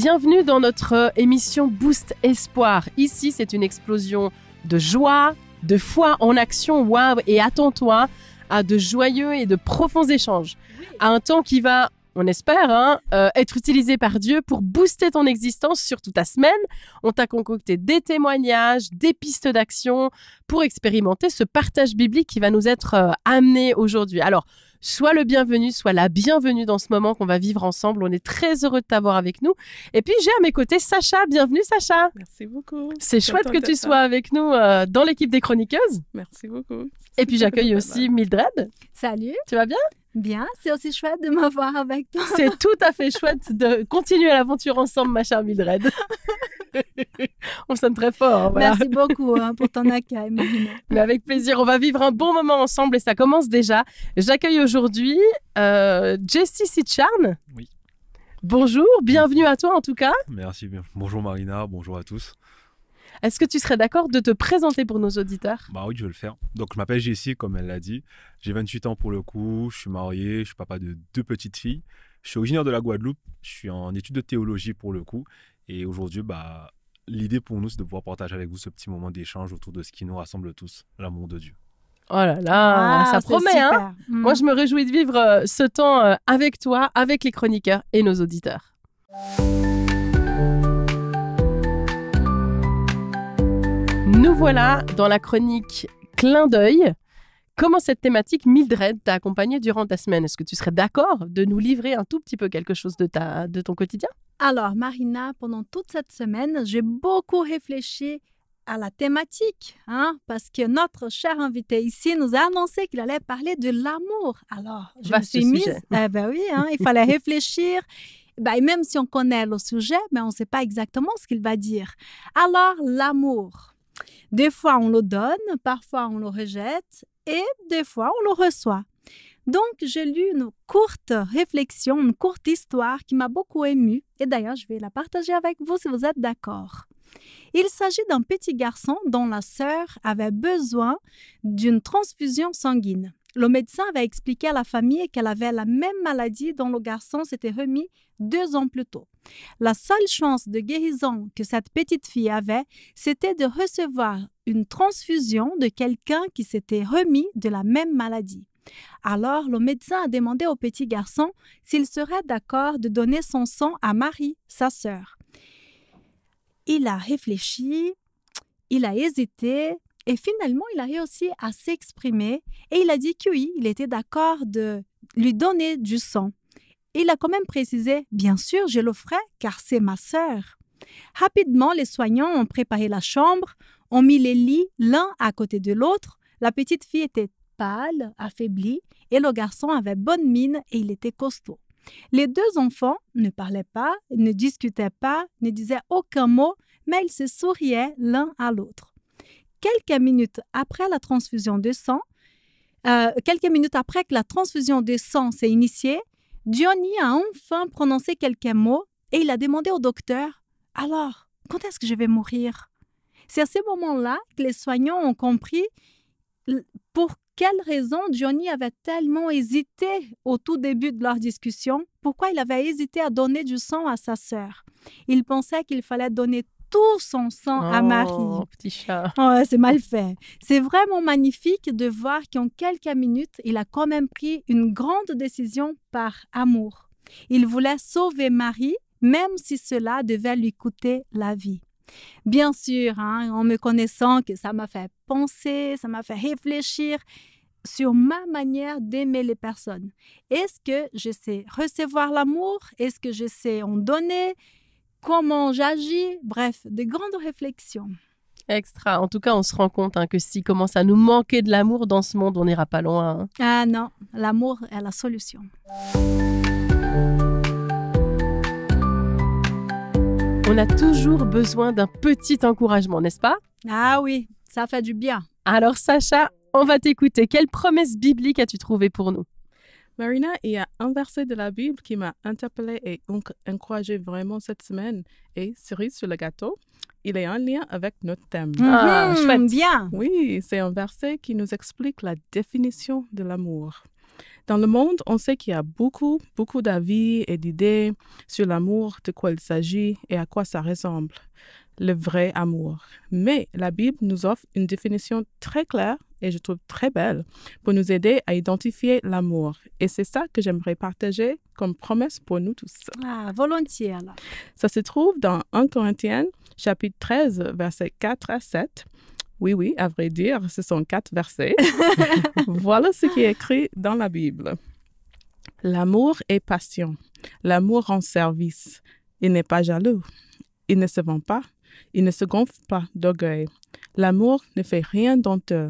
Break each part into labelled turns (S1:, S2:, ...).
S1: Bienvenue dans notre émission Boost Espoir. Ici, c'est une explosion de joie, de foi en action, waouh, et attends-toi à de joyeux et de profonds échanges. À un temps qui va, on espère, être utilisé par Dieu pour booster ton existence sur toute ta semaine. On t'a concocté des témoignages, des pistes d'action pour expérimenter ce partage biblique qui va nous être amené aujourd'hui. Alors, sois le bienvenu, sois la bienvenue dans ce moment qu'on va vivre ensemble. On est très heureux de t'avoir avec nous. Et puis, j'ai à mes côtés Sacha. Bienvenue, Sacha.
S2: Merci beaucoup.
S1: C'est chouette que tu sois avec nous dans l'équipe des chroniqueuses.
S2: Merci beaucoup.
S1: Et puis, j'accueille aussi Mildred.
S3: Salut.
S1: Tu vas bien?
S3: Bien, c'est aussi chouette de m'avoir avec toi.
S1: C'est tout à fait chouette de continuer l'aventure ensemble, ma chère Mildred. On sonne très fort. Voilà.
S3: Merci beaucoup pour ton accueil, Marina.
S1: Mais avec plaisir, on va vivre un bon moment ensemble et ça commence déjà. J'accueille aujourd'hui Jessie Sitcharn.
S4: Oui.
S1: Bonjour, bienvenue à toi en tout cas.
S4: Merci. Bonjour Marina, bonjour à tous.
S1: Est-ce que tu serais d'accord de te présenter pour nos auditeurs?
S4: Bah oui, je vais le faire. Donc je m'appelle Jessie, comme elle l'a dit. J'ai 28 ans pour le coup, je suis marié, je suis papa de 2 petites filles. Je suis originaire de la Guadeloupe, je suis en études de théologie pour le coup. Et aujourd'hui, l'idée pour nous, c'est de pouvoir partager avec vous ce petit moment d'échange autour de ce qui nous rassemble tous, l'amour de Dieu.
S1: Oh là là, ça promet,
S3: super.
S1: hein. Moi, je me réjouis de vivre ce temps avec toi, avec les chroniqueurs et nos auditeurs. Nous voilà dans la chronique Clin d'œil. Comment cette thématique, Mildred, t'a accompagnée durant ta semaine? Est-ce que tu serais d'accord de nous livrer un tout petit peu quelque chose de ton quotidien?
S3: Alors, Marina, pendant toute cette semaine, j'ai beaucoup réfléchi à la thématique, parce que notre cher invité ici nous a annoncé qu'il allait parler de l'amour. Alors, je me suis mise... oui, il fallait réfléchir. Et même si on connaît le sujet, mais on ne sait pas exactement ce qu'il va dire. Alors, l'amour. Des fois, on le donne, parfois, on le rejette et des fois, on le reçoit. Donc, j'ai lu une courte réflexion, une courte histoire qui m'a beaucoup émue. Et d'ailleurs, je vais la partager avec vous si vous êtes d'accord. Il s'agit d'un petit garçon dont la sœur avait besoin d'une transfusion sanguine. Le médecin avait expliqué à la famille qu'elle avait la même maladie dont le garçon s'était remis 2 ans plus tôt. La seule chance de guérison que cette petite fille avait, c'était de recevoir une transfusion de quelqu'un qui s'était remis de la même maladie. Alors, le médecin a demandé au petit garçon s'il serait d'accord de donner son sang à Marie, sa sœur. Il a réfléchi, il a hésité et finalement, il a réussi à s'exprimer et il a dit que oui, il était d'accord de lui donner du sang. Et il a quand même précisé, bien sûr, je le ferai car c'est ma sœur. Rapidement, les soignants ont préparé la chambre, ont mis les lits l'un à côté de l'autre. La petite fille était pâle, affaiblie et le garçon avait bonne mine et il était costaud. Les 2 enfants ne parlaient pas, ne discutaient pas, ne disaient aucun mot, mais ils se souriaient l'un à l'autre. Quelques minutes après la transfusion de sang, quelques minutes après que la transfusion de sang s'est initiée, Johnny a enfin prononcé quelques mots et il a demandé au docteur « Alors, quand est-ce que je vais mourir ?» C'est à ce moment-là que les soignants ont compris pour quelle raison Johnny avait tellement hésité au tout début de leur discussion, pourquoi il avait hésité à donner du sang à sa sœur. Il pensait qu'il fallait donner tout son sang à Marie.
S1: Oh, petit chat.
S3: Ouais, c'est mal fait. C'est vraiment magnifique de voir qu'en quelques minutes, il a quand même pris une grande décision par amour. Il voulait sauver Marie, même si cela devait lui coûter la vie. Bien sûr, en me connaissant, que ça m'a fait penser, ça m'a fait réfléchir sur ma manière d'aimer les personnes. Est-ce que je sais recevoir l'amour? Est-ce que je sais en donner? Comment j'agis? Bref, de grandes réflexions.
S1: Extra. En tout cas, on se rend compte que s'il commence à nous manquer de l'amour dans ce monde, on n'ira pas loin.
S3: Ah non, l'amour est la solution.
S1: On a toujours besoin d'un petit encouragement, n'est-ce pas?
S3: Ah oui, ça fait du bien.
S1: Alors Sacha, on va t'écouter. Quelle promesse biblique as-tu trouvée pour nous?
S2: Marina, il y a un verset de la Bible qui m'a interpellée et encouragée vraiment cette semaine. Et cerise sur le gâteau, il est en lien avec notre thème.
S1: Chouette.
S3: Bien.
S2: Oui, c'est un verset qui nous explique la définition de l'amour. Dans le monde, on sait qu'il y a beaucoup d'avis et d'idées sur l'amour, de quoi il s'agit et à quoi ça ressemble, le vrai amour. Mais la Bible nous offre une définition très claire et je trouve très belle pour nous aider à identifier l'amour. Et c'est ça que j'aimerais partager comme promesse pour nous tous.
S3: Ah, volontiers alors.
S2: Ça se trouve dans 1 Corinthiens, chapitre 13, versets 4 à 7. Oui, à vrai dire, ce sont 4 versets. Voilà ce qui est écrit dans la Bible. L'amour est patient. L'amour rend service. Il n'est pas jaloux. Il ne se vend pas. Il ne se gonfle pas d'orgueil. L'amour ne fait rien d'honteux.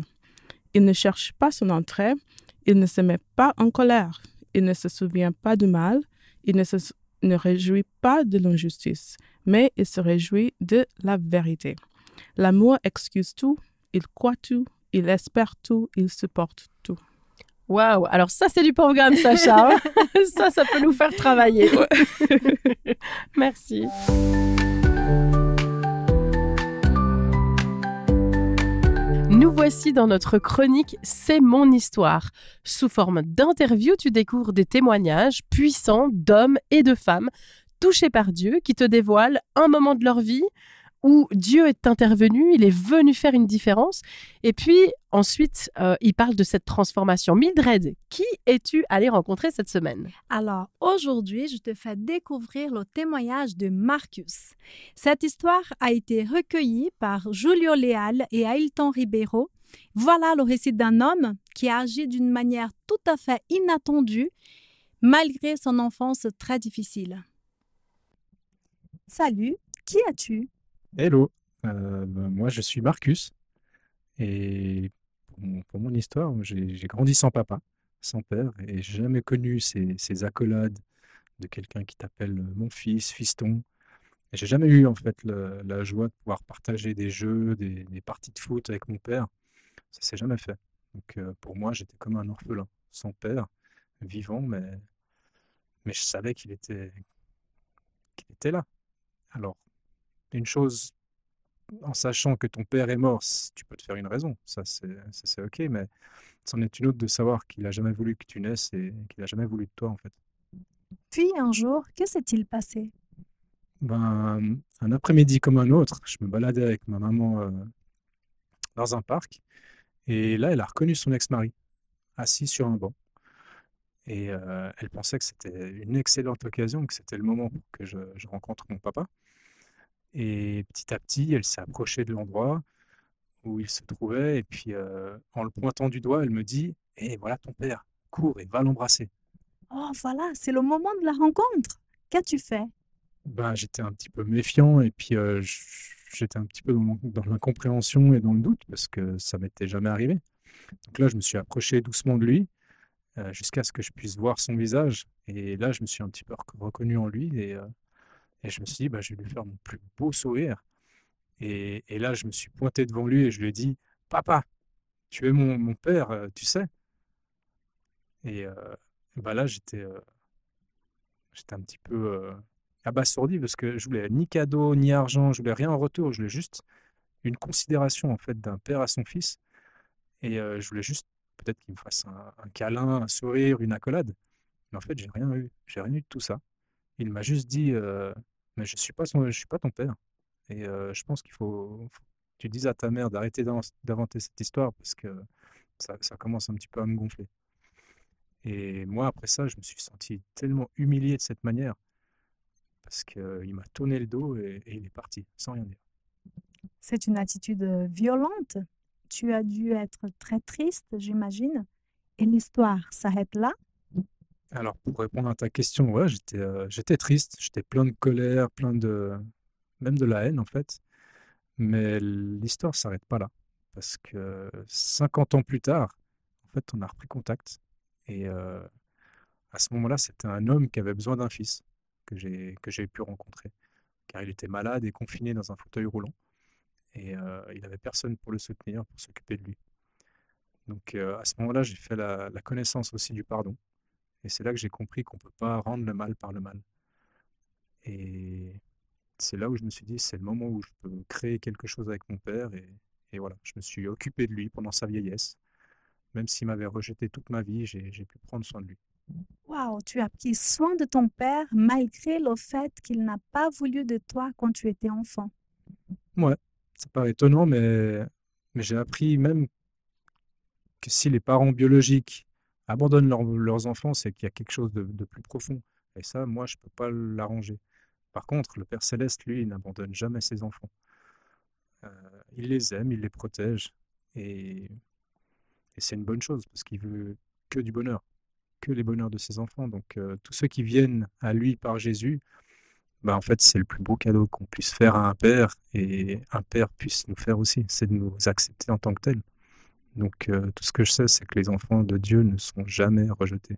S2: Il ne cherche pas son entrée. Il ne se met pas en colère. Il ne se souvient pas du mal. Il ne réjouit pas de l'injustice, mais il se réjouit de la vérité. L'amour excuse tout, il croit tout, il espère tout, il supporte tout.
S1: Waouh, alors ça c'est du programme, Sacha. Hein. Ça peut nous faire travailler. Merci. Nous voici dans notre chronique C'est mon histoire. Sous forme d'interview, tu découvres des témoignages puissants d'hommes et de femmes touchés par Dieu qui te dévoilent un moment de leur vie où Dieu est intervenu, il est venu faire une différence. Et puis ensuite, il parle de cette transformation. Mildred, qui es-tu allée rencontrer cette semaine?
S3: Alors, aujourd'hui, je te fais découvrir le témoignage de Marcus. Cette histoire a été recueillie par Julio Leal et Ailton Ribeiro. Voilà le récit d'un homme qui a agi d'une manière tout à fait inattendue, malgré son enfance très difficile. Salut, qui es-tu?
S5: Hello, moi je suis Marcus et pour mon histoire, j'ai grandi sans papa, sans père et j'ai jamais connu ces accolades de quelqu'un qui t'appelle mon fils, fiston. Et j'ai jamais eu en fait la joie de pouvoir partager des jeux, des parties de foot avec mon père. Ça s'est jamais fait. Donc pour moi, j'étais comme un orphelin, sans père, vivant, mais je savais qu'il était là. Alors, une chose en sachant que ton père est mort, tu peux te faire une raison, ça c'est ok, mais c'en est une autre de savoir qu'il a jamais voulu que tu naisses et qu'il a jamais voulu de toi en fait.
S3: Puis un jour, que s'est-il passé?
S5: Ben, un après-midi comme un autre, je me baladais avec ma maman dans un parc et là elle a reconnu son ex-mari assis sur un banc et elle pensait que c'était une excellente occasion, que c'était le moment pour que je rencontre mon papa. Et petit à petit, elle s'est approchée de l'endroit où il se trouvait, et puis en le pointant du doigt, elle me dit: «Eh, voilà ton père, cours et va l'embrasser».
S3: Oh, voilà, c'est le moment de la rencontre. Qu'as-tu fait?
S5: Ben, j'étais un petit peu méfiant, et puis j'étais un petit peu dans l'incompréhension et dans le doute, parce que ça m'était jamais arrivé. Donc là, je me suis approché doucement de lui, jusqu'à ce que je puisse voir son visage, et là, je me suis un petit peu reconnu en lui, et je me suis dit: bah, je vais lui faire mon plus beau sourire. Et là, je me suis pointé devant lui et je lui ai dit: «Papa, tu es mon père, tu sais?» Et bah, là, j'étais un petit peu, abasourdi parce que je voulais ni cadeau, ni argent, je voulais rien en retour. Je voulais juste une considération, en fait, d'un père à son fils et je voulais juste peut-être qu'il me fasse un câlin, un sourire, une accolade. Mais en fait, j'ai rien eu. J'ai rien eu de tout ça. Il m'a juste dit, «Mais je suis pas ton père». Et je pense faut que tu dises à ta mère d'arrêter d'inventer cette histoire parce que ça commence un petit peu à me gonfler. Et moi, après ça, je me suis senti tellement humilié de cette manière parce qu'il m'a tourné le dos et il est parti sans rien dire.
S3: C'est une attitude violente. Tu as dû être très triste, j'imagine. Et l'histoire s'arrête là?
S5: Alors, pour répondre à ta question, ouais, j'étais triste, j'étais plein de colère, même de la haine en fait. Mais l'histoire s'arrête pas là. Parce que 50 ans plus tard, en fait, on a repris contact. Et à ce moment-là, c'était un homme qui avait besoin d'un fils que j'ai pu rencontrer. Car il était malade et confiné dans un fauteuil roulant. Et il n'avait personne pour le soutenir, pour s'occuper de lui. Donc à ce moment-là, j'ai fait la connaissance aussi du pardon. Et c'est là que j'ai compris qu'on ne peut pas rendre le mal par le mal. Et c'est là où je me suis dit, c'est le moment où je peux créer quelque chose avec mon père. Et voilà, je me suis occupé de lui pendant sa vieillesse. Même s'il m'avait rejeté toute ma vie, j'ai pu prendre soin de lui.
S3: Waouh, tu as pris soin de ton père malgré le fait qu'il n'a pas voulu de toi quand tu étais enfant.
S5: Ouais, ça paraît étonnant, mais j'ai appris même que si les parents biologiques abandonnent leurs enfants, c'est qu'il y a quelque chose de plus profond. Et ça, moi, je ne peux pas l'arranger. Par contre, le Père Céleste, lui, il n'abandonne jamais ses enfants. Il les aime, il les protège. Et, et c'est une bonne chose parce qu'il veut que du bonheur, que les bonheurs de ses enfants. Donc, tous ceux qui viennent à lui par Jésus, bah, en fait, c'est le plus beau cadeau qu'on puisse faire à un père et un père puisse nous faire aussi, c'est de nous accepter en tant que tel. Donc, tout ce que je sais, c'est que les enfants de Dieu ne sont jamais rejetés.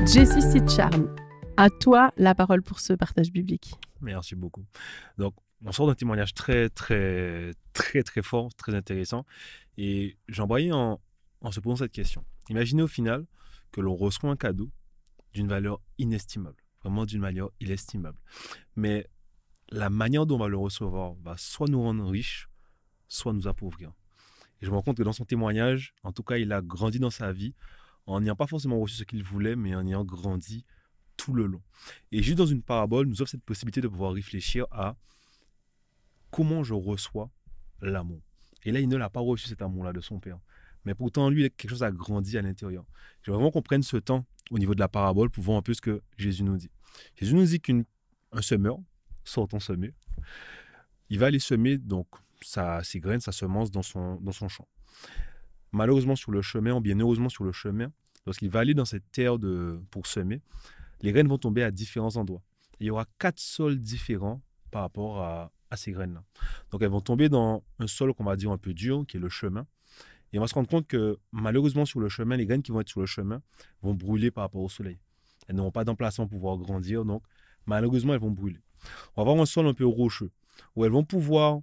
S1: Jessie Sitcharn, à toi la parole pour ce partage biblique.
S4: Merci beaucoup. Donc, on sort d'un témoignage très fort, très intéressant. Et j'embrayais en se posant cette question. Imaginez au final que l'on reçoit un cadeau d'une valeur inestimable, vraiment d'une valeur inestimable. Mais la manière dont on va le recevoir va soit nous rendre riches, soit nous appauvrir. Et je me rends compte que dans son témoignage, en tout cas, il a grandi dans sa vie en n'ayant pas forcément reçu ce qu'il voulait, mais en ayant grandi tout le long. Et juste dans une parabole, nous offre cette possibilité de pouvoir réfléchir à comment je reçois l'amour. Et là, il ne l'a pas reçu cet amour-là de son père. Mais pourtant, lui, quelque chose a grandi à l'intérieur. J'aimerais vraiment qu'on prenne ce temps au niveau de la parabole pour voir un peu ce que Jésus nous dit. Jésus nous dit qu'un semeur, sortant semer, il va aller semer donc ses graines, sa semence dans son champ. Malheureusement sur le chemin, ou bien heureusement sur le chemin, lorsqu'il va aller dans cette terre pour semer, les graines vont tomber à différents endroits. Et il y aura 4 sols différents par rapport à ces graines-là. Donc elles vont tomber dans un sol qu'on va dire un peu dur, qui est le chemin. Et on va se rendre compte que malheureusement sur le chemin, les graines qui vont être sur le chemin vont brûler par rapport au soleil. Elles n'auront pas d'emplacement pour pouvoir grandir, donc malheureusement elles vont brûler. On va avoir un sol un peu rocheux, où elles vont pouvoir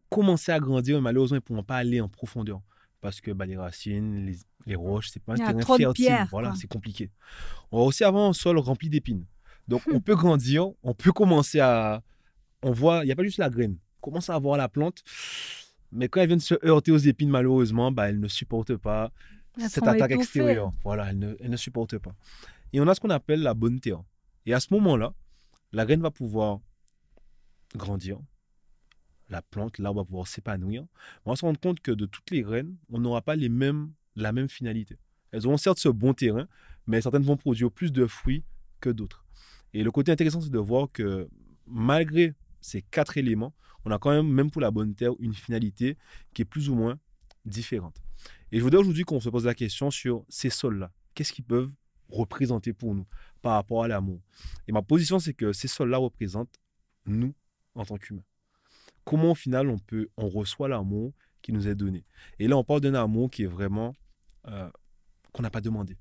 S4: commencer à grandir, mais malheureusement elles ne pourront pas aller en profondeur. Parce que les racines, les roches, c'est pas un terrain fertile. Voilà, c'est compliqué. On va aussi avoir un sol rempli d'épines. Donc on peut grandir, on peut commencer à... On voit, il n'y a pas juste la graine. On commence à voir la plante, mais quand elle vient de se heurter aux épines, malheureusement, elle ne supporte pas cette attaque extérieure. Voilà, elle ne supporte pas. Et on a ce qu'on appelle la bonne terre. Et à ce moment-là, la graine va pouvoir grandir. La plante, l'arbre va pouvoir s'épanouir. On va se rendre compte que de toutes les graines, on n'aura pas la même finalité. Elles auront certes ce bon terrain, mais certaines vont produire plus de fruits que d'autres. Et le côté intéressant, c'est de voir que malgré ces 4 éléments, on a quand même pour la bonne terre, une finalité qui est plus ou moins différente. Et je voudrais aujourd'hui qu'on se pose la question sur ces sols-là. Qu'est-ce qu'ils peuvent représenter pour nous par rapport à l'amour? Et ma position, c'est que ces sols-là représentent nous en tant qu'humains. Comment au final on reçoit l'amour qui nous est donné. Et là, on parle d'un amour qui est vraiment qu'on n'a pas demandé.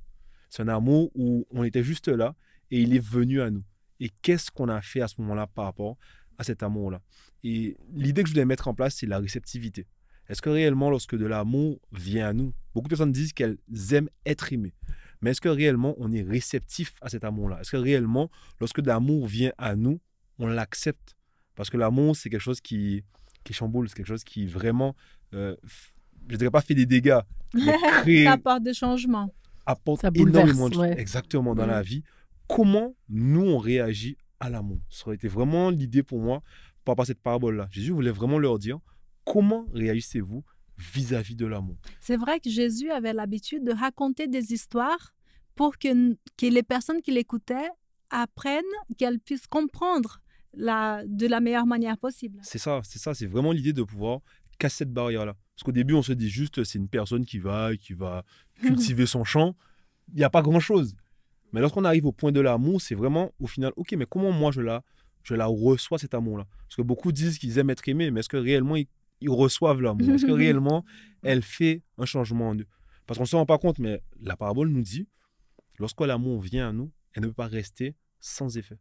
S4: C'est un amour où on était juste là et il est venu à nous. Et qu'est-ce qu'on a fait à ce moment-là par rapport à cet amour-là? Et l'idée que je voulais mettre en place, c'est la réceptivité. Est-ce que réellement, lorsque de l'amour vient à nous, beaucoup de personnes disent qu'elles aiment être aimées, mais est-ce que réellement on est réceptif à cet amour-là? Est-ce que réellement, lorsque de l'amour vient à nous, on l'accepte? Parce que l'amour, c'est quelque chose qui chamboule, c'est quelque chose qui vraiment, je ne dirais pas fait des dégâts, mais crée...
S3: Ça apporte des changements.
S4: Apporte énormément de choses, exactement, dans la vie. Comment nous, on réagit à l'amour? Ça aurait été vraiment l'idée pour moi par rapport à cette parabole-là. Jésus voulait vraiment leur dire, comment réagissez-vous vis-à-vis de l'amour?
S3: C'est vrai que Jésus avait l'habitude de raconter des histoires pour que les personnes qui l'écoutaient apprennent, qu'elles puissent comprendre de la meilleure manière possible.
S4: C'est ça, c'est vraiment l'idée de pouvoir casser cette barrière-là. Parce qu'au début, on se dit juste, c'est une personne qui va cultiver son champ, il n'y a pas grand-chose. Mais lorsqu'on arrive au point de l'amour, c'est vraiment, au final, ok, mais comment moi je la reçois, cet amour-là? Parce que beaucoup disent qu'ils aiment être aimés, mais est-ce que réellement ils reçoivent l'amour? Est-ce que réellement elle fait un changement en eux? Parce qu'on ne se rend pas compte, mais la parabole nous dit, lorsque l'amour vient à nous, elle ne peut pas rester sans effet.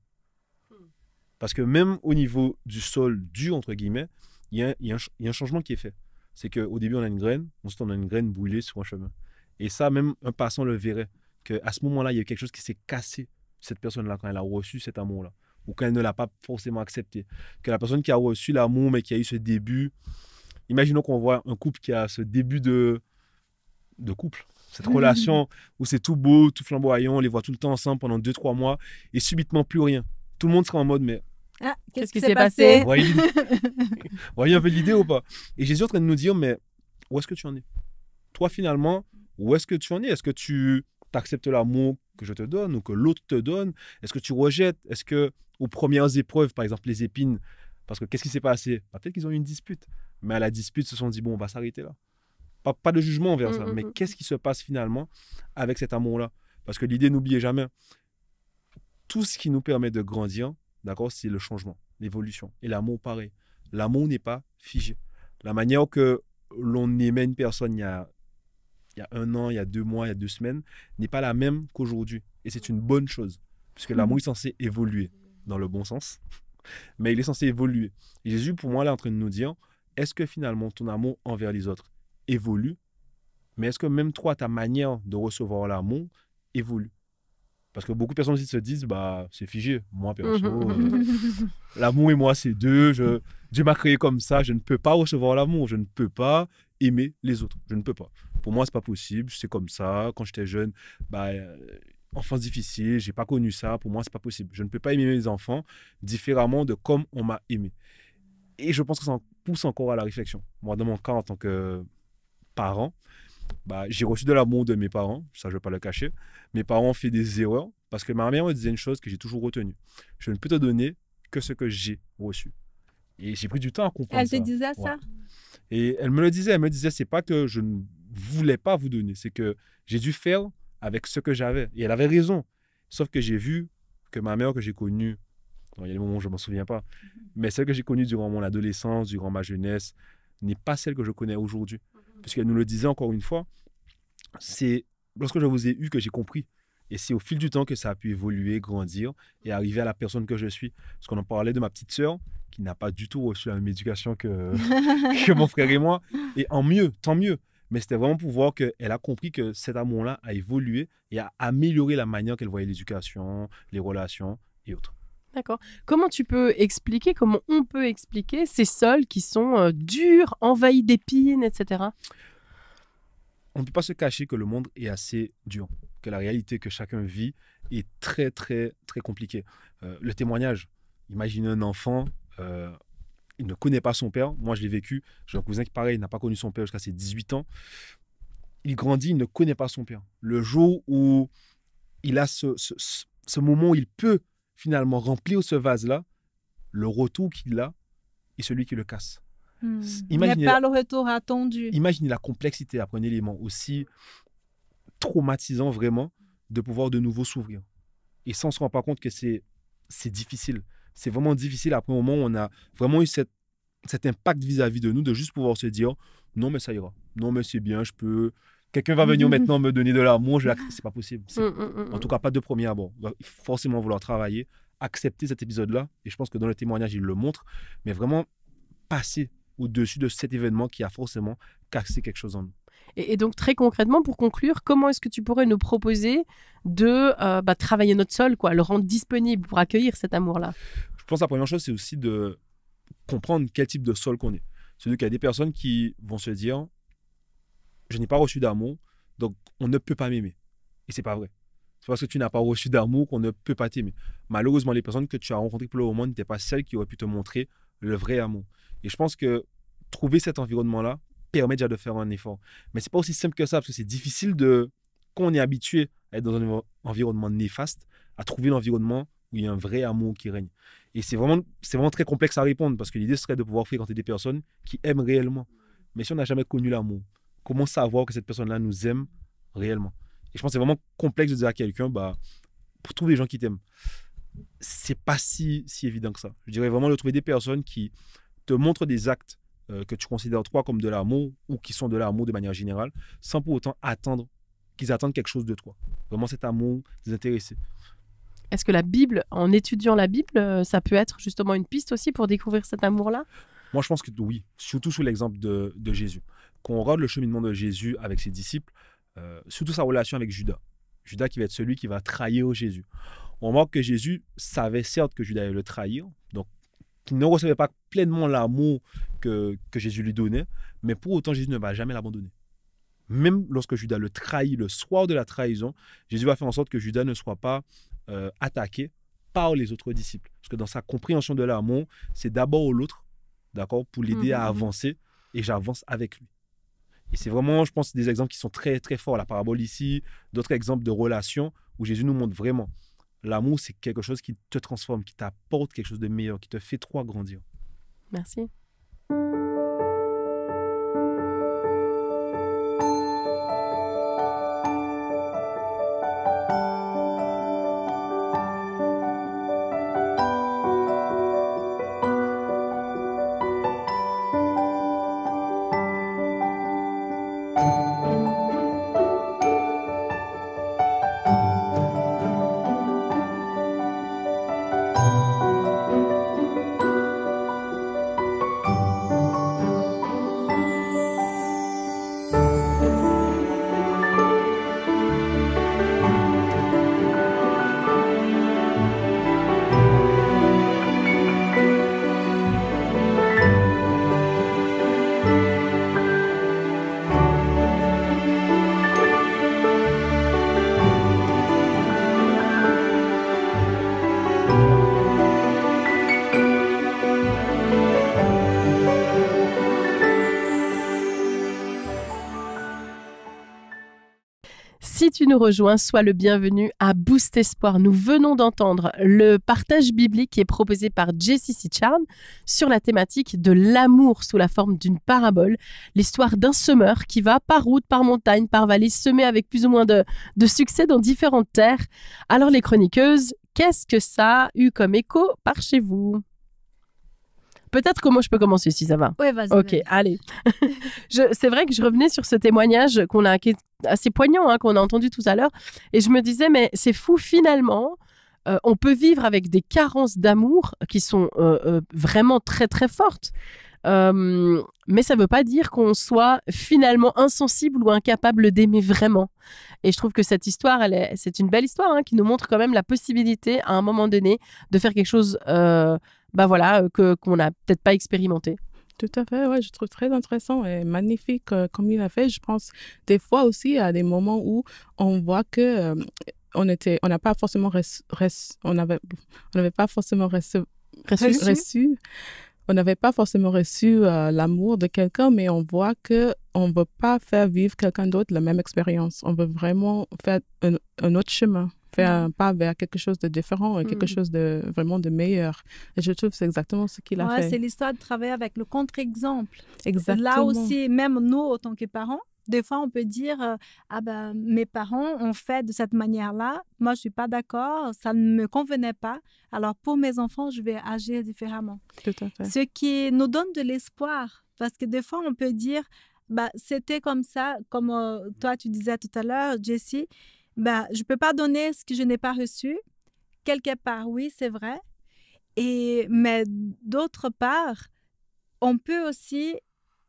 S4: Parce que même au niveau du sol dur, entre guillemets, il y a un changement qui est fait. C'est qu'au début, on a une graine, ensuite on a une graine brûlée sur un chemin. Et ça, même un passant le verrait, qu'à ce moment-là, il y a quelque chose qui s'est cassé, cette personne-là, quand elle a reçu cet amour-là. ou quand elle ne l'a pas forcément accepté. Que la personne qui a reçu l'amour, mais qui a eu ce début, imaginons qu'on voit un couple qui a ce début de couple, cette relation où c'est tout beau, tout flamboyant, on les voit tout le temps ensemble pendant 2-3 mois, et subitement plus rien. Tout le monde sera en mode, mais
S3: Ah,
S1: Qu'est-ce qui s'est passé?
S4: vous voyez un peu l'idée ou pas? Et Jésus est en train de nous dire, mais où est-ce que tu en es? Toi, finalement, où est-ce que tu en es? Est-ce que tu acceptes l'amour que je te donne ou que l'autre te donne? Est-ce que tu rejettes? Est-ce que aux premières épreuves, par exemple les épines, parce que qu'est-ce qui s'est passé? Peut-être qu'ils ont eu une dispute, mais à la dispute, ils se sont dit, bon, on va s'arrêter là. Pas de jugement envers ça, mais qu'est-ce qui se passe finalement avec cet amour-là? Parce que l'idée, n'oubliez jamais, tout ce qui nous permet de grandir, d'accord, c'est le changement, l'évolution. Et l'amour, pareil. L'amour n'est pas figé. La manière que l'on aimait une personne il y a 1 an, il y a 2 mois, il y a 2 semaines, n'est pas la même qu'aujourd'hui. Et c'est une bonne chose, puisque l'amour est censé évoluer, dans le bon sens, mais il est censé évoluer. Et Jésus, pour moi, là, est en train de nous dire, est-ce que finalement ton amour envers les autres évolue, mais est-ce que même toi, ta manière de recevoir l'amour évolue? Parce que beaucoup de personnes aussi se disent, bah, c'est figé. Moi, perso, l'amour et moi, c'est deux. Dieu m'a créé comme ça. Je ne peux pas recevoir l'amour. Je ne peux pas aimer les autres. Je ne peux pas. Pour moi, c'est pas possible. C'est comme ça. Quand j'étais jeune, bah, enfance difficile, j'ai pas connu ça. Pour moi, c'est pas possible. Je ne peux pas aimer mes enfants différemment de comme on m'a aimé. Et je pense que ça en pousse encore à la réflexion. Moi, dans mon cas, en tant que parent, bah, j'ai reçu de l'amour de mes parents, ça je ne vais pas le cacher. Mes parents ont fait des erreurs parce que ma mère me disait une chose que j'ai toujours retenue. Je ne peux te donner que ce que j'ai reçu. Et j'ai pris du temps à comprendre ça.
S3: Elle te disait ça?
S4: Ouais. Et elle me le disait, c'est pas que je ne voulais pas vous donner, c'est que j'ai dû faire avec ce que j'avais. Et elle avait raison. Sauf que j'ai vu que ma mère que j'ai connue, il y a des moments où je ne m'en souviens pas, mais celle que j'ai connue durant mon adolescence, durant ma jeunesse, n'est pas celle que je connais aujourd'hui. Puisqu'elle nous le disait encore une fois, c'est lorsque je vous ai eu que j'ai compris. Et c'est au fil du temps que ça a pu évoluer, grandir et arriver à la personne que je suis. Parce qu'on en parlait de ma petite sœur, qui n'a pas du tout reçu la même éducation que mon frère et moi. Et tant mieux. Mais c'était vraiment pour voir qu'elle a compris que cet amour-là a évolué et a amélioré la manière qu'elle voyait l'éducation, les relations et autres.
S1: D'accord. Comment on peut expliquer ces sols qui sont durs, envahis d'épines, etc.
S4: On ne peut pas se cacher que le monde est assez dur, que la réalité que chacun vit est très, très, très compliquée. Le témoignage, imaginez un enfant, il ne connaît pas son père. Moi, je l'ai vécu. J'ai un cousin qui, pareil, n'a pas connu son père jusqu'à ses 18 ans. Il grandit, il ne connaît pas son père. Le jour où il a ce moment où il peut finalement remplir ce vase-là, le retour qu'il a est celui qui le casse.
S3: Imaginez pas le retour attendu.
S4: Imaginez la complexité, après un élément aussi traumatisant vraiment, de pouvoir de nouveau s'ouvrir. Et ça, on ne se rend pas compte que c'est difficile. C'est vraiment difficile après un moment où on a vraiment eu cet impact vis-à-vis de nous, de juste pouvoir se dire « Non, mais ça ira. Non, mais c'est bien, je peux... Quelqu'un va venir maintenant me donner de l'amour. C'est pas possible. En tout cas, pas de premier abord. Il va forcément vouloir travailler, accepter cet épisode-là. Et je pense que dans le témoignage, il le montre. Mais vraiment passer au-dessus de cet événement qui a forcément cassé quelque chose en nous.
S1: Et donc, très concrètement, pour conclure, comment est-ce que tu pourrais nous proposer de travailler notre sol, le rendre disponible pour accueillir cet amour-là?
S4: Je pense que la première chose, c'est aussi de comprendre quel type de sol qu'on est. C'est-à-dire qu'il y a des personnes qui vont se dire « Je n'ai pas reçu d'amour, donc on ne peut pas m'aimer. » Et c'est pas vrai. C'est parce que tu n'as pas reçu d'amour qu'on ne peut pas t'aimer. Malheureusement, les personnes que tu as rencontrées pour le moment n'étaient pas celles qui auraient pu te montrer le vrai amour. Et je pense que trouver cet environnement-là permet déjà de faire un effort. Mais c'est pas aussi simple que ça, parce que c'est difficile quand on est habitué à être dans un environnement néfaste, à trouver l'environnement où il y a un vrai amour qui règne. Et c'est vraiment très complexe à répondre, parce que l'idée serait de pouvoir fréquenter des personnes qui aiment réellement. Mais si on n'a jamais connu l'amour, comment savoir que cette personne-là nous aime réellement? Et je pense que c'est vraiment complexe de dire à quelqu'un, pour trouver des gens qui t'aiment, c'est pas si évident que ça. Je dirais vraiment de trouver des personnes qui te montrent des actes que tu considères toi comme de l'amour ou qui sont de l'amour de manière générale, sans pour autant qu'ils attendent quelque chose de toi. Vraiment cet amour désintéressé.
S1: Est-ce que la Bible, en étudiant la Bible, ça peut être justement une piste aussi pour découvrir cet amour-là?
S4: Moi, je pense que oui, surtout sous l'exemple de Jésus. Quand on regarde le cheminement de Jésus avec ses disciples, surtout sa relation avec Judas. Judas qui va être celui qui va trahir Jésus. on remarque que Jésus savait certes que Judas allait le trahir, donc qu'il ne recevait pas pleinement l'amour que Jésus lui donnait, mais pour autant, Jésus ne va jamais l'abandonner. Même lorsque Judas le trahit le soir de la trahison, Jésus va faire en sorte que Judas ne soit pas attaqué par les autres disciples. Parce que dans sa compréhension de l'amour, c'est d'abord l'autre, d'accord, pour l'aider à avancer, et j'avance avec lui. Et c'est vraiment, je pense, des exemples qui sont très, très forts. La parabole ici, d'autres exemples de relations où Jésus nous montre vraiment l'amour, c'est quelque chose qui te transforme, qui t'apporte quelque chose de meilleur, qui te fait trop grandir.
S1: Merci. Si tu nous rejoins, sois le bienvenu à Boost Espoir. Nous venons d'entendre le partage biblique qui est proposé par Jessie Sitcharn sur la thématique de l'amour sous la forme d'une parabole, l'histoire d'un semeur qui va par route, par montagne, par vallée, semer avec plus ou moins de succès dans différentes terres. Alors les chroniqueuses, qu'est-ce que ça a eu comme écho par chez vous ? Peut-être que moi, je peux commencer si ça va.
S3: Oui, vas-y.
S1: Ok,
S3: vas-y.
S1: allez. C'est vrai que je revenais sur ce témoignage qui est assez poignant, qu'on a entendu tout à l'heure. Et je me disais, mais c'est fou, finalement, on peut vivre avec des carences d'amour qui sont vraiment très, très fortes. Mais ça ne veut pas dire qu'on soit finalement insensible ou incapable d'aimer vraiment. Et je trouve que cette histoire, c'est une belle histoire qui nous montre quand même la possibilité, à un moment donné, de faire quelque chose qu'on n'a peut-être pas expérimenté.
S2: Tout à fait, ouais, je trouve très intéressant et magnifique comme il a fait. Je pense des fois aussi à des moments où on voit que on n'a pas forcément reçu l'amour de quelqu'un, mais on voit que on veut pas faire vivre quelqu'un d'autre la même expérience. On veut vraiment faire un autre chemin. Faire un pas vers quelque chose de différent et quelque chose de vraiment de meilleur. Et je trouve que c'est exactement ce qu'il a fait.
S3: C'est l'histoire de travailler avec le contre-exemple.
S2: Exactement.
S3: Là aussi, même nous, en tant que parents, des fois, on peut dire mes parents ont fait de cette manière-là. Moi, je ne suis pas d'accord. Ça ne me convenait pas. Alors, pour mes enfants, je vais agir différemment.
S2: Tout à fait.
S3: Ce qui nous donne de l'espoir. Parce que des fois, on peut dire c'était comme ça, comme toi, tu disais tout à l'heure, Jessie. Je ne peux pas donner ce que je n'ai pas reçu. Quelque part, oui, c'est vrai. Mais d'autre part, on peut aussi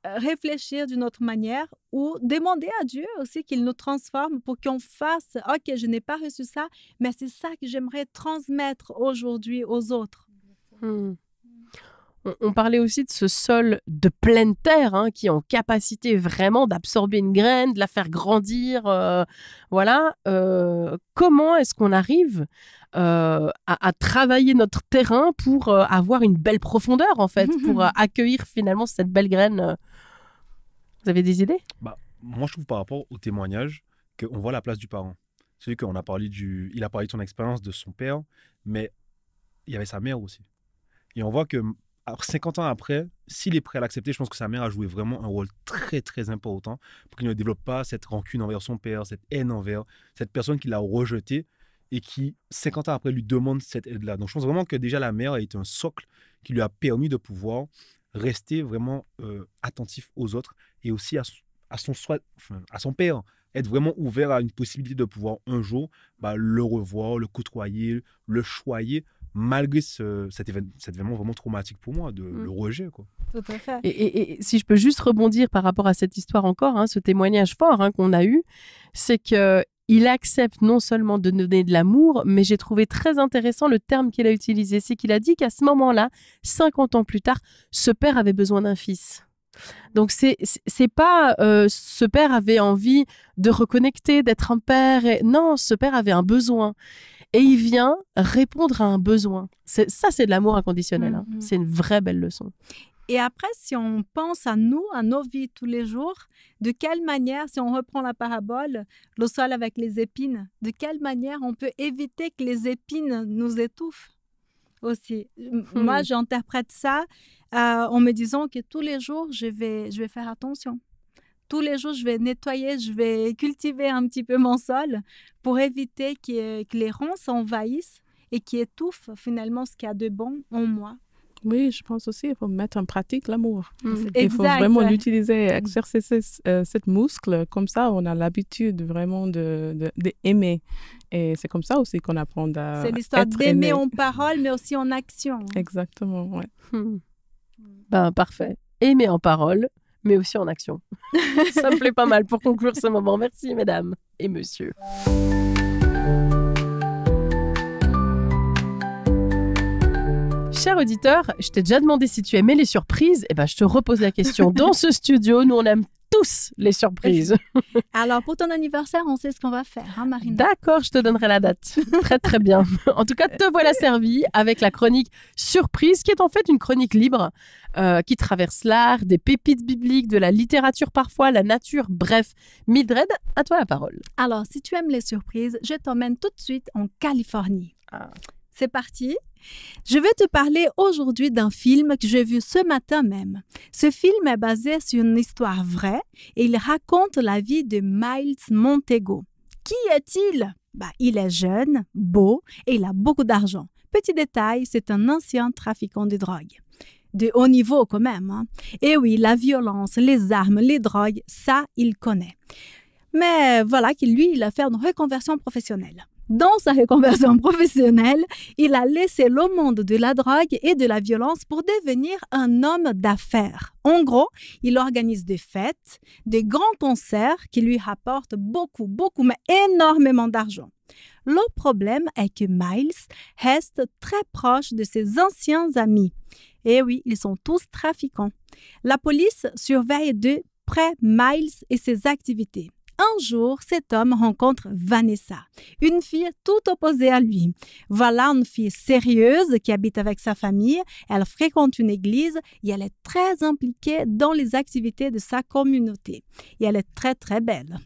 S3: réfléchir d'une autre manière ou demander à Dieu aussi qu'il nous transforme pour qu'on fasse « Ok, je n'ai pas reçu ça, mais c'est ça que j'aimerais transmettre aujourd'hui aux autres. »
S1: On parlait aussi de ce sol de pleine terre qui est en capacité vraiment d'absorber une graine, de la faire grandir. Comment est-ce qu'on arrive à travailler notre terrain pour avoir une belle profondeur, en fait, pour accueillir finalement cette belle graine Vous avez des idées ?
S4: Moi, je trouve par rapport au témoignage qu'on voit la place du parent. Celui qu'on a parlé il a parlé de son expérience de son père, mais il y avait sa mère aussi. Et on voit que 50 ans après, s'il est prêt à l'accepter, je pense que sa mère a joué vraiment un rôle très, très important pour qu'il ne développe pas cette rancune envers son père, cette haine envers cette personne qu'il a rejetée et qui, 50 ans après, lui demande cette aide-là. Donc, je pense vraiment que déjà la mère a été un socle qui lui a permis de pouvoir rester vraiment attentif aux autres et aussi à son père, être vraiment ouvert à une possibilité de pouvoir un jour le revoir, le côtoyer, le choyer, malgré cet événement vraiment traumatique pour moi, le rejet, quoi.
S3: Tout à fait.
S1: Et si je peux juste rebondir par rapport à cette histoire encore, ce témoignage fort qu'on a eu, c'est qu'il il accepte non seulement de donner de l'amour, mais j'ai trouvé très intéressant le terme qu'il a utilisé. C'est qu'il a dit qu'à ce moment-là, 50 ans plus tard, ce père avait besoin d'un fils. Donc c'est pas ce père avait envie de reconnecter, d'être un père. Non, ce père avait un besoin. Et il vient répondre à un besoin. C'est de l'amour inconditionnel. Hein. C'est une vraie belle leçon.
S3: Et après, si on pense à nous, à nos vies tous les jours, de quelle manière, si on reprend la parabole, le sol avec les épines, de quelle manière on peut éviter que les épines nous étouffent aussi. Moi, j'interprète ça en me disant que tous les jours, je vais faire attention. Tous les jours, je vais nettoyer, je vais cultiver un petit peu mon sol pour éviter que les ronces s'envahissent et qui étouffent finalement ce qu'il y a de bon en moi.
S2: Oui, je pense aussi qu'il faut mettre en pratique l'amour.
S3: Exact,
S2: il faut vraiment l'utiliser, exercer cette muscle. Comme ça, on a l'habitude vraiment d'aimer. Et c'est comme ça aussi qu'on apprend à
S3: c'est l'histoire
S2: être
S3: d'aimer
S2: aimé.
S3: en parole, mais aussi en action.
S2: Exactement, ouais.
S1: Ben, parfait. Aimer en parole, mais aussi en action. Ça me plaît pas mal pour conclure ce moment. Merci, mesdames et messieurs. Cher auditeur, je t'ai déjà demandé si tu aimais les surprises. Eh ben, je te repose la question. Dans ce studio, nous, on aime tous les surprises.
S3: Alors, pour ton anniversaire, on sait ce qu'on va faire, hein, Marina?
S1: D'accord, je te donnerai la date. Très, très bien. En tout cas, te voilà servi avec la chronique Surprise, qui est en fait une chronique libre qui traverse l'art, des pépites bibliques, de la littérature parfois, la nature, bref. Mildred, à toi la parole.
S3: Alors, si tu aimes les surprises, je t'emmène tout de suite en Californie. C'est parti. Je vais te parler aujourd'hui d'un film que j'ai vu ce matin même. Ce film est basé sur une histoire vraie et il raconte la vie de Miles Montego. Qui est-il? Il est jeune, beau et il a beaucoup d'argent. Petit détail, c'est un ancien trafiquant de drogue. De haut niveau quand même. Hein? Et oui, la violence, les armes, les drogues, ça, il connaît. Mais voilà qu'il lui, il a fait une reconversion professionnelle. Dans sa reconversion professionnelle, il a laissé le monde de la drogue et de la violence pour devenir un homme d'affaires. En gros, il organise des fêtes, des grands concerts qui lui rapportent beaucoup, mais énormément d'argent. Le problème est que Miles reste très proche de ses anciens amis. Et oui, ils sont tous trafiquants. La police surveille de près Miles et ses activités. Un jour, cet homme rencontre Vanessa, une fille tout opposée à lui. Voilà une fille sérieuse qui habite avec sa famille, elle fréquente une église et elle est très impliquée dans les activités de sa communauté. Et elle est très, très belle.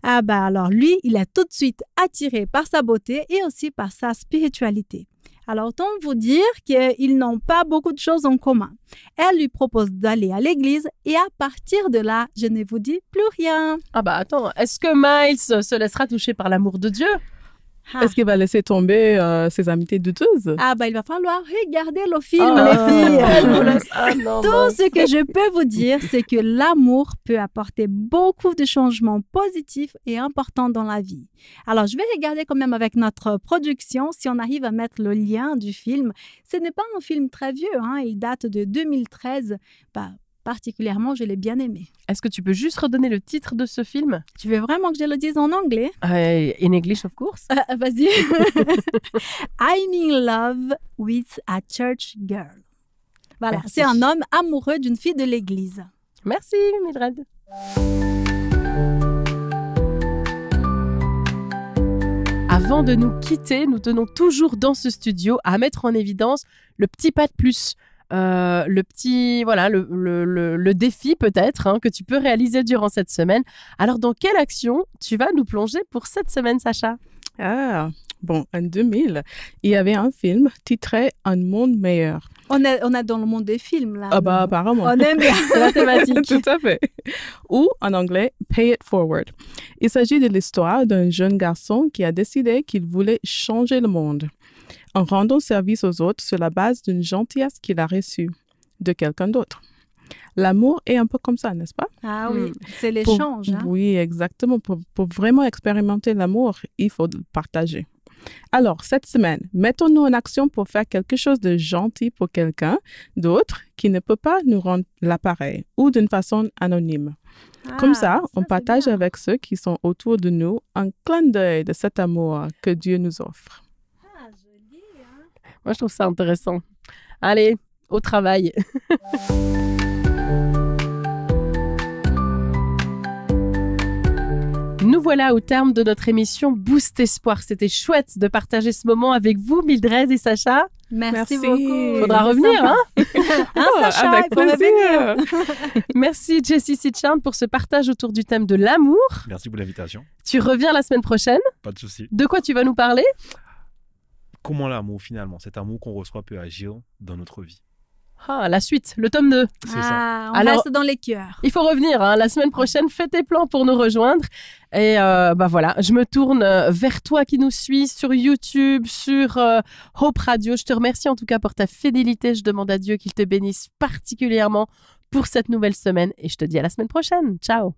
S3: Alors lui, il est tout de suite attiré par sa beauté et aussi par sa spiritualité. Alors, autant vous dire qu'ils n'ont pas beaucoup de choses en commun. Elle lui propose d'aller à l'église et à partir de là, je ne vous dis plus rien.
S1: Attends, est-ce que Miles se laissera toucher par l'amour de Dieu?
S2: Est-ce qu'il va laisser tomber ses amitiés douteuses?
S3: Il va falloir regarder le film, les filles. Tout ce que je peux vous dire, c'est que l'amour peut apporter beaucoup de changements positifs et importants dans la vie. Alors, je vais regarder quand même avec notre production si on arrive à mettre le lien du film. Ce n'est pas un film très vieux, hein, il date de 2013. Particulièrement, je l'ai bien aimé.
S1: Est-ce que tu peux juste redonner le titre de ce film?
S3: Tu veux vraiment que je le dise en anglais?
S1: In English, of course.
S3: Vas-y. I'm in love with a church girl. Voilà,
S1: Merci.
S3: c'est un homme amoureux d'une fille de l'église.
S1: Merci, Mildred. Avant de nous quitter, nous tenons toujours dans ce studio à mettre en évidence le petit pas de plus. Le défi peut-être que tu peux réaliser durant cette semaine. Alors, dans quelle action tu vas nous plonger pour cette semaine, Sacha?
S2: En 2000, il y avait un film titré Un monde meilleur.
S3: On est dans le monde des films, là.
S2: Apparemment.
S3: On aime bien.
S1: C'est la thématique.
S2: Tout à fait. Ou, en anglais, Pay It Forward. Il s'agit de l'histoire d'un jeune garçon qui a décidé qu'il voulait changer le monde en rendant service aux autres sur la base d'une gentillesse qu'il a reçue de quelqu'un d'autre. L'amour est un peu comme ça, n'est-ce pas?
S3: Ah oui, c'est l'échange.
S2: Oui, exactement. Pour vraiment expérimenter l'amour, il faut le partager. Alors, cette semaine, mettons-nous en action pour faire quelque chose de gentil pour quelqu'un d'autre qui ne peut pas nous rendre l'appareil ou d'une façon anonyme. Comme ça, on
S3: c'est
S2: partage
S3: bien.
S2: avec ceux qui sont autour de nous un clin d'œil de cet amour que Dieu nous offre.
S3: Ah, joli, hein?
S1: Moi, je trouve ça intéressant. Allez, au travail. Nous voilà au terme de notre émission Boost Espoir. C'était chouette de partager ce moment avec vous, Mildred et Sacha.
S3: Merci
S2: Merci.
S3: beaucoup.
S1: Faudra
S3: C'est
S1: revenir,
S3: sympa.
S1: hein?
S3: Hein, Sacha,
S2: avec
S3: il faut revenir.
S2: plaisir.
S1: Merci Jessie Sitchan pour ce partage autour du thème de l'amour.
S4: Merci pour l'invitation.
S1: Tu reviens la semaine prochaine.
S4: Pas de souci.
S1: De quoi tu vas nous parler?
S4: Comment l'amour, finalement, cet amour qu'on reçoit peut agir dans notre vie.
S1: Ah, la suite, le tome 2.
S4: C'est ça.
S3: Ah, on
S1: Alors-
S3: reste dans les cœurs.
S1: Il faut revenir, hein. La semaine prochaine, fais tes plans pour nous rejoindre. Et bah voilà, je me tourne vers toi qui nous suis sur YouTube, sur Hope Radio. Je te remercie en tout cas pour ta fidélité. Je demande à Dieu qu'il te bénisse particulièrement pour cette nouvelle semaine. Et je te dis à la semaine prochaine. Ciao.